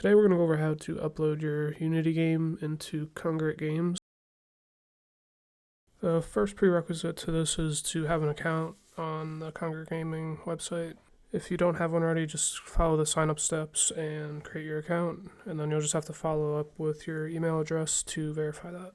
Today we're going to go over how to upload your Unity game into Kongregate games. The first prerequisite to this is to have an account on the Kongregate Gaming website. If you don't have one already, just follow the sign up steps and create your account, and then you'll just have to follow up with your email address to verify that.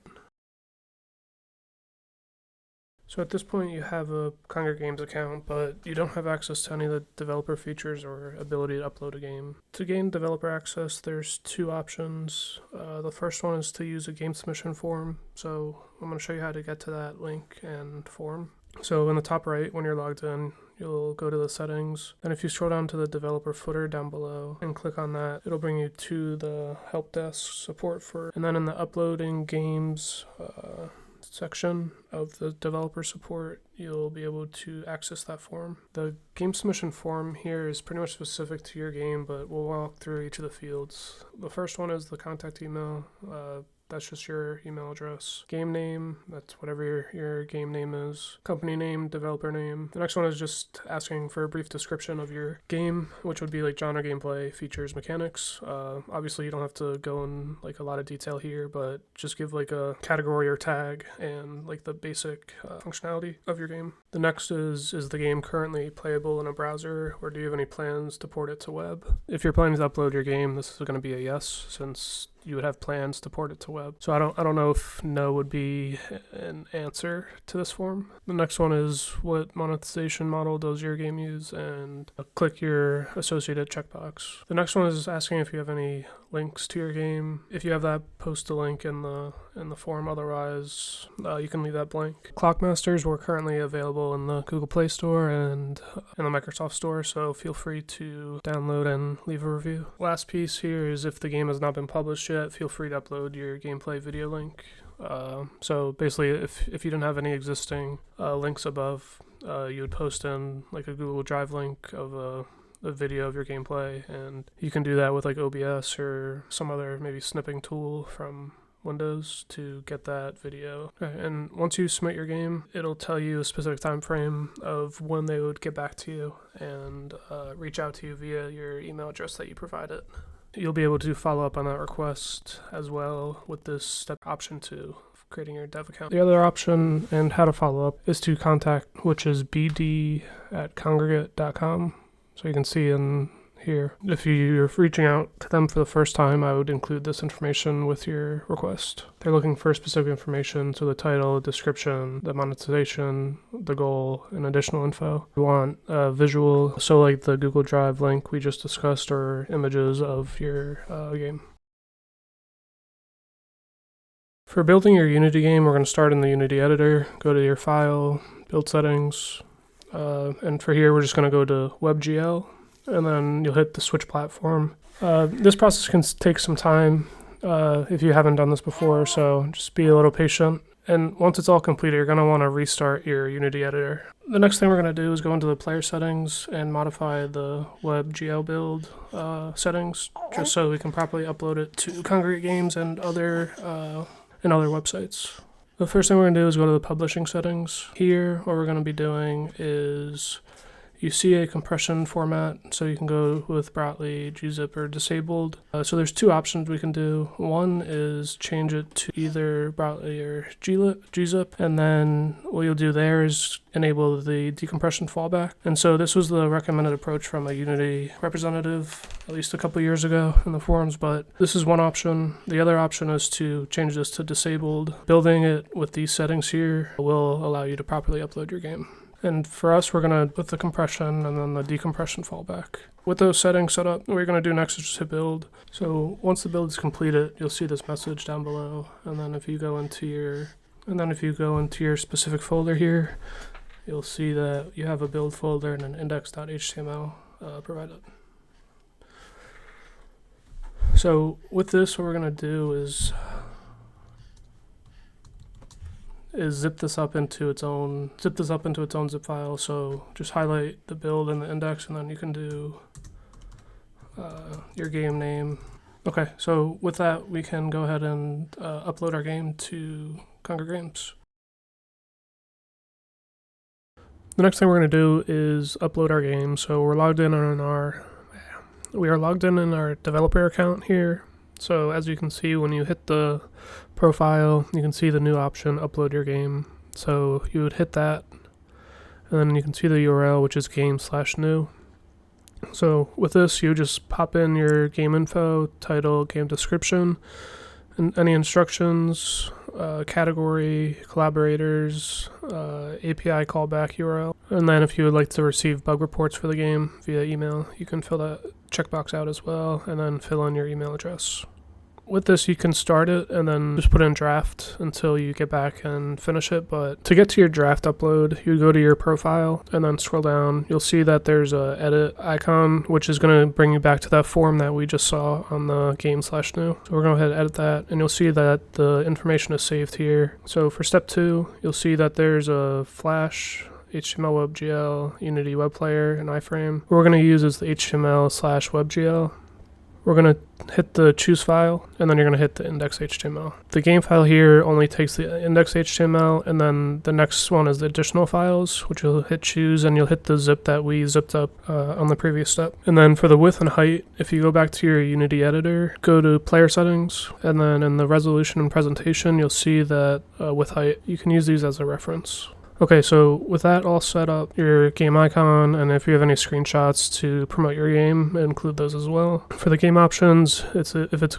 So at this point you have a Kongregate Games account, but you don't have access to any of the developer features or ability to upload a game. To gain developer access, there's two options. The first one is to use a game submission form. So I'm going to show you how to get to that link and form. So in the top right, when you're logged in, you'll go to the settings. Then if you scroll down to the developer footer down below and click on that, it'll bring you to the help desk support for, and then in the uploading games section of the developer support, you'll be able to access that form. The game submission form here is pretty much specific to your game, but we'll walk through each of the fields. The first one is the contact email. That's just your email address. Game name, that's whatever your game name is. Company name, developer name. The next one is just asking for a brief description of your game, which would be like genre, gameplay, features, mechanics. Obviously you don't have to go in like a lot of detail here, but just give like a category or tag and like the basic functionality of your game. The next is the game currently playable in a browser, or do you have any plans to port it to web? If you're planning to upload your game, this is going to be a yes, since you would have plans to port it to web. So I don't know if no would be an answer to this form. The next one is what monetization model does your game use, and click your associated checkbox. The next one is asking if you have any links to your game. If you have that, post a link in the form. Otherwise, you can leave that blank. Clockmasters were currently available in the Google Play Store and in the Microsoft Store, so feel free to download and leave a review. Last piece here is if the game has not been published yet, feel free to upload your gameplay video link. So basically, if you didn't have any existing links above, you would post in like a Google Drive link of a video of your gameplay, and you can do that with like OBS or some other maybe snipping tool from Windows to get that video. Okay, and once you submit your game, it'll tell you a specific time frame of when they would get back to you and reach out to you via your email address that you provided. You'll be able to follow up on that request as well with this step option 2, creating your dev account. The other option and how to follow up is to contact, which is bd@kongregate.com. So you can see in here, if you're reaching out to them for the first time, I would include this information with your request. They're looking for specific information, so the title, description, the monetization, the goal, and additional info. You want a visual, so like the Google Drive link we just discussed, or images of your game. For building your Unity game, we're going to start in the Unity editor, go to your file, build settings, and for here we're just going to go to WebGL, and then you'll hit the switch platform. This process can take some time if you haven't done this before, so just be a little patient. And once it's all completed, you're going to want to restart your Unity editor. The next thing we're going to do is go into the player settings and modify the WebGL build settings, just so we can properly upload it to Kongregate Games and other websites. The first thing we're going to do is go to the publishing settings. Here, what we're going to be doing is you see a compression format, so you can go with Brotli, gzip, or disabled. So there's two options we can do. One is change it to either Brotli or gzip, and then what you'll do there is enable the decompression fallback. And so this was the recommended approach from a Unity representative at least a couple years ago in the forums, but this is one option. The other option is to change this to disabled. Building it with these settings here will allow you to properly upload your game. And for us, we're going to put the compression and then the decompression fallback. With those settings set up, what you're going to do next is just hit build. So once the build is completed, you'll see this message down below. And then if you go into your specific folder here, you'll see that you have a build folder and an index.html provided. So with this, what we're going to do is zip this up into its own zip file. So just highlight the build and the index, and then you can do your game name. Okay, so with that, we can go ahead and upload our game to Kongregate Games. The next thing we're going to do is upload our game. So we're logged in on our We are logged in our developer account here. So as you can see, when you hit the profile, you can see the new option, upload your game. So you would hit that, and then you can see the URL, which is game/new. So with this, you just pop in your game info, title, game description, and any instructions, category, collaborators, API callback URL. And then if you would like to receive bug reports for the game via email, you can fill that checkbox out as well, and then fill in your email address. With this, you can start it and then just put in draft until you get back and finish it. But to get to your draft upload, you go to your profile and then scroll down. You'll see that there's a edit icon, which is going to bring you back to that form that we just saw on the game/new. So we're going to go ahead and edit that, and you'll see that the information is saved here. So for step 2, you'll see that there's a Flash, HTML, WebGL, Unity Web Player, and iframe. What we're going to use is the HTML/WebGL. We're going to hit the choose file, and then you're going to hit the index.html. The game file here only takes the index.html, and then the next one is the additional files, which you'll hit choose, and you'll hit the zip that we zipped up on the previous step. And then for the width and height, if you go back to your Unity editor, go to player settings, and then in the resolution and presentation, you'll see that width height, you can use these as a reference. Okay, so with that all set up, your game icon, and if you have any screenshots to promote your game, include those as well. For the game options, if it's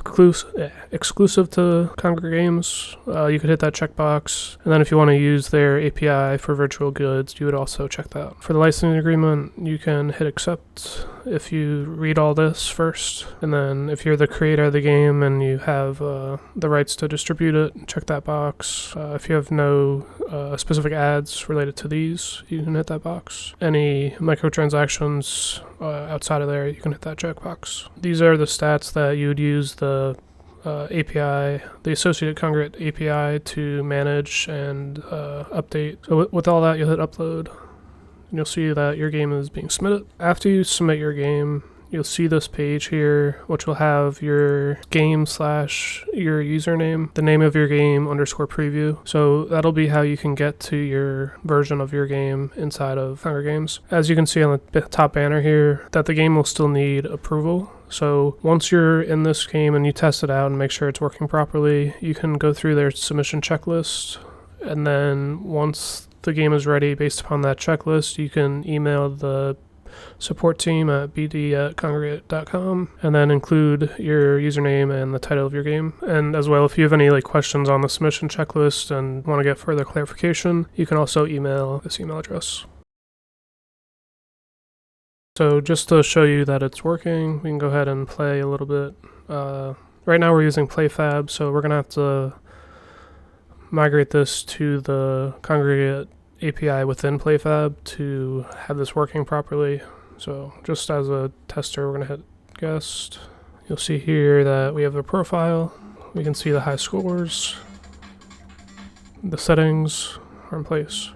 exclusive to Kongregate, you could hit that checkbox. And then if you want to use their API for virtual goods, you would also check that. For the licensing agreement, you can hit accept if you read all this first. And then if you're the creator of the game and you have the rights to distribute it, check that box. If you have no specific ads related to these, you can hit that box. Any microtransactions outside of there, you can hit that checkbox. These are the stats that you would use the API, the associated Kongregate API to manage and update. So with all that, you'll hit upload, and you'll see that your game is being submitted. After you submit your game, you'll see this page here, which will have your game/your username, the name of your game _preview. So that'll be how you can get to your version of your game inside of Kongregate. As you can see on the top banner here, that the game will still need approval. So once you're in this game and you test it out and make sure it's working properly, you can go through their submission checklist. And then once the game is ready based upon that checklist, you can email the support team at bd@kongregate.com and then include your username and the title of your game. And as well, if you have any questions on the submission checklist and want to get further clarification, you can also email this email address. So just to show you that it's working, we can go ahead and play a little bit. Right now we're using PlayFab, so we're going to have to migrate this to the Kongregate API within PlayFab to have this working properly. So just as a tester, we're going to hit guest. You'll see here that we have a profile. We can see the high scores. The settings are in place.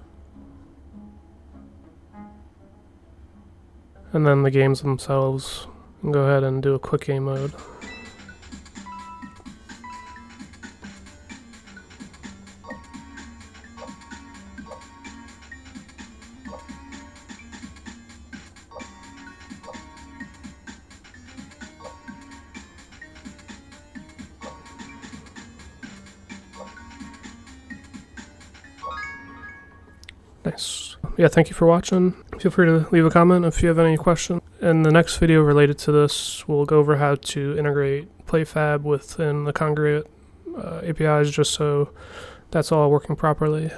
And then the games themselves. We can go ahead and do a quick game mode. Nice. Yeah, thank you for watching. Feel free to leave a comment if you have any questions. In the next video related to this, we'll go over how to integrate PlayFab within the Kongregate APIs just so that's all working properly.